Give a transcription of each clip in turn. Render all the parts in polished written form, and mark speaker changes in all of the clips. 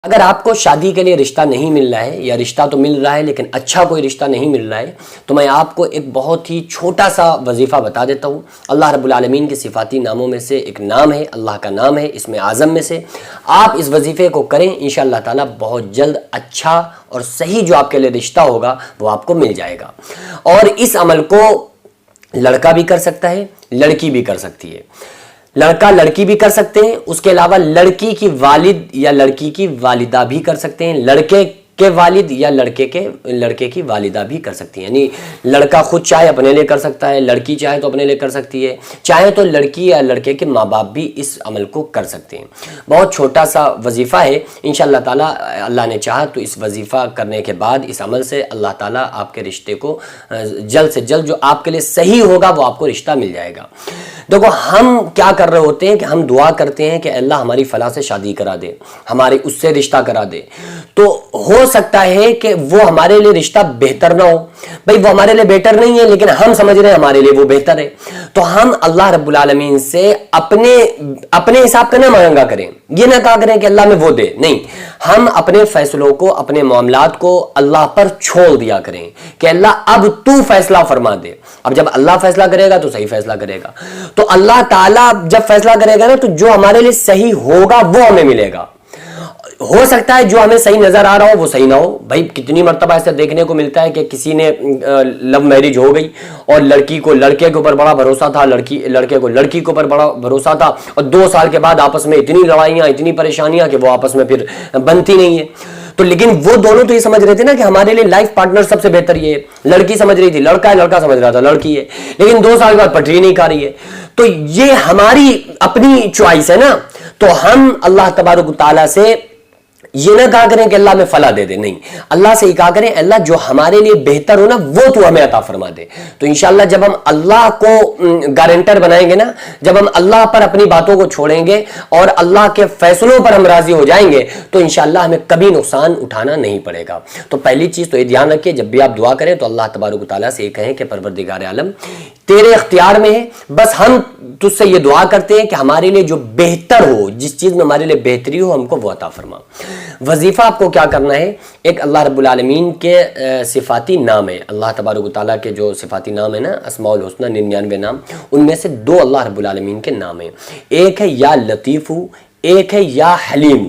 Speaker 1: اگر آپ کو شادی کے لیے رشتہ نہیں مل رہا ہے یا رشتہ تو مل رہا ہے لیکن اچھا کوئی رشتہ نہیں مل رہا ہے تو میں آپ کو ایک بہت ہی چھوٹا سا وظیفہ بتا دیتا ہوں۔ اللہ رب العالمین کے صفاتی ناموں میں سے ایک نام ہے، اللہ کا نام ہے اسم اعظم میں سے۔ آپ اس وظیفے کو کریں، انشاءاللہ تعالی بہت جلد اچھا اور صحیح جو آپ کے لیے رشتہ ہوگا وہ آپ کو مل جائے گا۔ اور اس عمل کو لڑکا بھی کر سکتا ہے، لڑکی بھی کر سکتی ہے۔ لڑکا لڑکی بھی کر سکتے ہیں، اس کے علاوہ لڑکی کی والد یا لڑکی کی والدہ بھی کر سکتے ہیں، لڑکے کے والد یا لڑکے کی والدہ بھی کر سکتی ہیں۔ یعنی لڑکا خود چاہے اپنے لیے کر سکتا ہے، لڑکی چاہے تو اپنے لیے کر سکتی ہے، چاہے تو لڑکی یا لڑکے کے ماں باپ بھی اس عمل کو کر سکتے ہیں۔ بہت چھوٹا سا وظیفہ ہے، انشاءاللہ تعالیٰ اللہ نے چاہا تو اس وظیفہ کرنے کے بعد اس عمل سے اللہ تعالیٰ آپ کے رشتے کو جلد سے جلد جو آپ کے لیے صحیح ہوگا وہ آپ کو رشتہ مل جائے گا۔ دیکھو ہم کیا کر رہے ہوتے ہیں کہ ہم دعا کرتے ہیں کہ اللہ ہماری فلاں سے شادی کرا دے، ہمارے اس سے رشتہ کرا دے، تو ہو سکتا ہے کہ وہ ہمارے لیے رشتہ بہتر نہ ہو۔ بھئی وہ ہمارے لیے بہتر نہیں ہے لیکن ہم سمجھ رہے ہیں ہمارے لیے وہ بہتر ہے، تو ہم اللہ رب العالمین سے اپنے حساب کا نہ مانگا کریں، یہ نہ کہا کریں کہ اللہ میں وہ دے، نہیں، ہم اپنے فیصلوں کو، اپنے معاملات کو اللہ پر چھوڑ دیا کریں کہ اللہ اب تو فیصلہ فرما دے۔ اب جب اللہ فیصلہ کرے گا تو صحیح فیصلہ کرے گا، تو اللہ تعالیٰ جب فیصلہ کرے گا نا تو جو ہمارے لیے صحیح ہوگا وہ ہمیں ملے گا۔ ہو سکتا ہے جو ہمیں صحیح نظر آ رہا ہو وہ صحیح نہ ہو۔ بھائی کتنی مرتبہ ایسا دیکھنے کو ملتا ہے کہ کسی نے لو میرج ہو گئی اور لڑکی کو لڑکے کے اوپر بڑا بھروسہ تھا، لڑکے کو لڑکی کے اوپر بڑا بھروسہ تھا، اور 2 سال کے بعد آپس میں اتنی لڑائیاں، اتنی پریشانیاں کہ وہ آپس میں پھر بنتی نہیں ہے۔ تو لیکن وہ دونوں تو یہ سمجھ رہے تھے نا کہ ہمارے لیے لائف پارٹنر سب سے بہتر یہ ہے، لڑکی سمجھ رہی تھی لڑکا ہے، لڑکا سمجھ رہا تھا لڑکی ہے، لیکن 2 سال کے بعد پٹری نہیں کھا رہی ہے۔ تو یہ ہماری اپنی چوائس ہے نا، تو ہم اللہ تبارک و تعالیٰ سے یہ نہ کہا کریں کہ اللہ میں فلا دے دے، نہیں، اللہ سے یہ کہا کریں اللہ جو ہمارے لیے بہتر ہو نا وہ تو ہمیں عطا فرما دے۔ تو انشاءاللہ جب ہم اللہ کو گارنٹر بنائیں گے نا، جب ہم اللہ پر اپنی باتوں کو چھوڑیں گے اور اللہ کے فیصلوں پر ہم راضی ہو جائیں گے تو انشاءاللہ ہمیں کبھی نقصان اٹھانا نہیں پڑے گا۔ تو پہلی چیز تو یہ دھیان رکھیں، جب بھی آپ دعا کریں تو اللہ تبارک و تعالیٰ سے یہ کہیں کہ پروردگار عالم تیرے اختیار میں ہے، بس ہم تجھ سے یہ دعا کرتے ہیں کہ ہمارے لیے جو بہتر ہو، جس چیز میں ہمارے لیے بہتری ہو ہم کو وہ عطا فرما۔ وظیفہ آپ کو کیا کرنا ہے، ایک اللہ رب العالمین کے صفاتی نام ہے، اللہ تبارک و تعالیٰ کے جو صفاتی نام ہے نا، اسماء الحسنہ 99 نام، ان میں سے 2 اللہ رب العالمین کے نام ہیں۔ ایک ہے یا لطیف، ایک ہے یا حلیم۔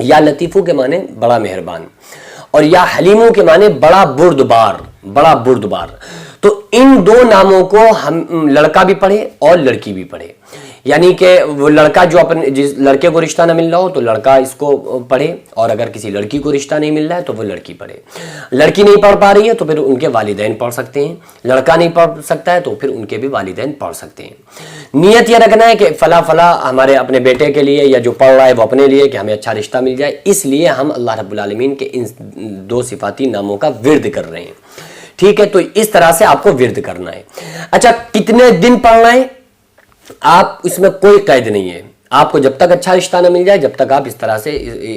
Speaker 1: یا لطیف کے معنی بڑا مہربان، اور یا حلیم کے معنی بڑا بردبار، بڑا بردبار۔ تو ان 2 ناموں کو ہم لڑکا بھی پڑھے اور لڑکی بھی پڑھے، یعنی کہ وہ لڑکا جو جس لڑکے کو رشتہ نہ مل رہا ہو تو لڑکا اس کو پڑھے، اور اگر کسی لڑکی کو رشتہ نہیں مل رہا ہے تو وہ لڑکی پڑھے۔ لڑکی نہیں پڑھ پا رہی ہے تو پھر ان کے والدین پڑھ سکتے ہیں، لڑکا نہیں پڑھ سکتا ہے تو پھر ان کے بھی والدین پڑھ سکتے ہیں۔ نیت یہ رکھنا ہے کہ فلاں ہمارے اپنے بیٹے کے لیے یا جو پڑھ رہا ہے وہ اپنے لیے، کہ ہمیں اچھا رشتہ مل جائے، اس لیے ہم اللہ رب العالمین کے ان 2 صفاتی ناموں کا ورد کر رہے ہیں۔ ٹھیک ہے، تو اس طرح سے آپ کو ورد کرنا ہے۔ اچھا کتنے دن پڑھنا ہے، آپ اس میں کوئی قید نہیں ہے، آپ کو جب تک اچھا رشتہ نہ مل جائے جب تک آپ اس طرح سے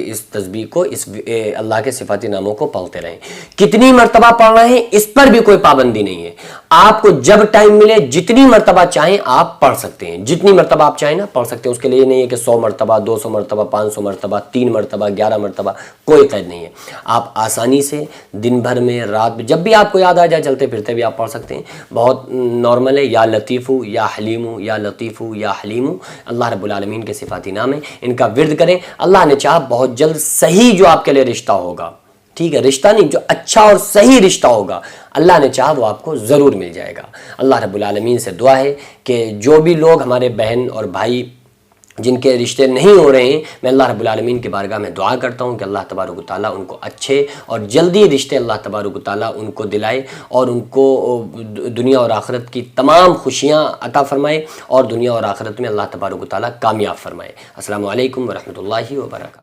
Speaker 1: اس تسبیح کو، اس اللہ کے صفاتی ناموں کو پڑھتے رہیں۔ کتنی مرتبہ پڑھنا ہے اس پر بھی کوئی پابندی نہیں ہے، آپ کو جب ٹائم ملے جتنی مرتبہ چاہیں آپ پڑھ سکتے ہیں، جتنی مرتبہ آپ چاہیں نا پڑھ سکتے ہیں۔ اس کے لیے نہیں ہے کہ 100 مرتبہ، 200 مرتبہ، 500 مرتبہ، 3 مرتبہ، 11 مرتبہ، کوئی قید نہیں ہے۔ آپ آسانی سے دن بھر میں، رات میں، جب بھی آپ کو یاد آ جائے چلتے پھرتے بھی آپ پڑھ سکتے ہیں، بہت نارمل ہے۔ یا لطیف، یا حلیم، یا لطیف، یا حلیم، اللہ رب العالمین کے صفاتی نام ہے، ان کا ورد کریں۔ اللہ نے چاہا بہت جلد صحیح جو آپ کے لیے رشتہ ہوگا، ٹھیک ہے، رشتہ نہیں، جو اچھا اور صحیح رشتہ ہوگا اللہ نے چاہا وہ آپ کو ضرور مل جائے گا۔ اللہ رب العالمین سے دعا ہے کہ جو بھی لوگ ہمارے بہن اور بھائی جن کے رشتے نہیں ہو رہے ہیں، میں اللہ رب العالمین کی بارگاہ میں دعا کرتا ہوں کہ اللہ تبارک و تعالیٰ ان کو اچھے اور جلدی رشتے اللہ تبارک و تعالیٰ ان کو دلائے، اور ان کو دنیا اور آخرت کی تمام خوشیاں عطا فرمائے، اور دنیا اور آخرت میں اللہ تبارک و تعالیٰ کامیاب فرمائے۔ السلام علیکم ورحمۃ اللہ وبرکاتہ۔